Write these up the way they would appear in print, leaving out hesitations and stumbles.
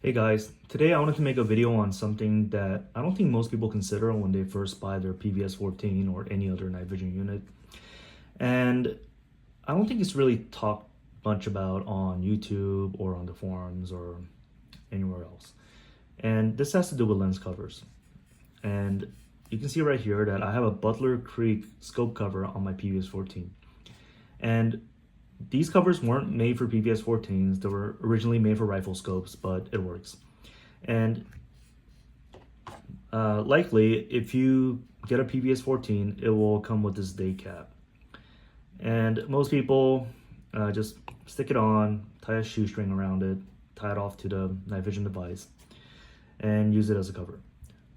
Hey guys, today I wanted to make a video on something that I don't think most people consider when they first buy their PVS-14 or any other night vision unit. And I don't think it's really talked much about on YouTube or on the forums or anywhere else. And this has to do with lens covers. And you can see right here that I have a Butler Creek scope cover on my PVS-14. And these covers weren't made for PVS-14s. They were originally made for rifle scopes, but it works. And likely, if you get a PVS-14, it will come with this day cap. And most people just stick it on, tie a shoestring around it, tie it off to the night vision device, and use it as a cover.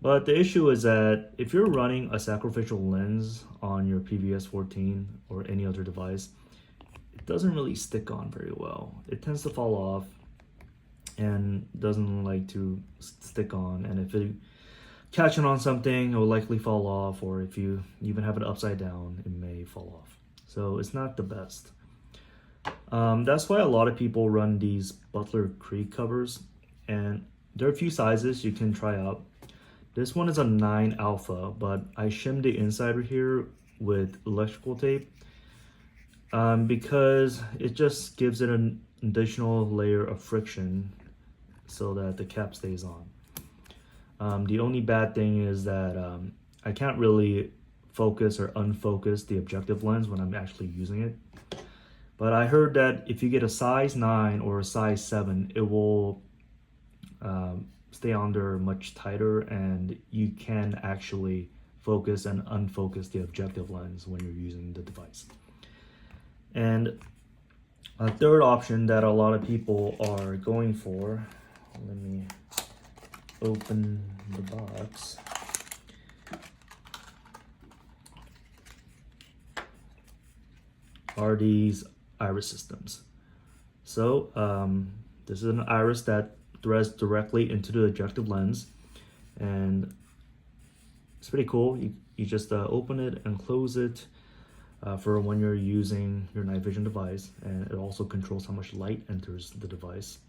But the issue is that if you're running a sacrificial lens on your PVS-14 or any other device, it doesn't really stick on very well. It tends to fall off and doesn't like to stick on. And if it catching on something, it will likely fall off, or if you even have it upside down, it may fall off. So it's not the best. That's why a lot of people run these Butler Creek covers, and there are a few sizes you can try out. This one is a 9 alpha, but I shimmed the inside right here with electrical tape because it just gives it an additional layer of friction so that the cap stays on. The only bad thing is that I can't really focus or unfocus the objective lens when I'm actually using it. But I heard that if you get a size 9 or a size 7, it will stay on there much tighter, and you can actually focus and unfocus the objective lens when you're using the device. And a third option that a lot of people are going for, let me open the box. Are these iris systems. So this is an iris that threads directly into the objective lens, and it's pretty cool. You just open it and close it for when you're using your night vision device, and it also controls how much light enters the device.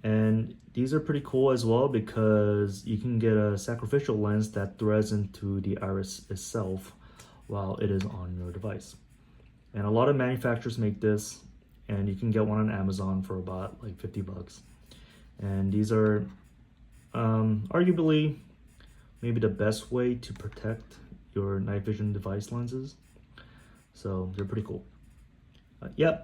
And these are pretty cool as well because you can get a sacrificial lens that threads into the iris itself while it is on your device. And a lot of manufacturers make this, and you can get one on Amazon for about like 50 bucks. And these are arguably maybe the best way to protect your night vision device lenses. So they're pretty cool.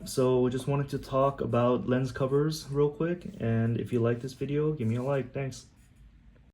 So just wanted to talk about lens covers real quick. And if you like this video, give me a like. Thanks.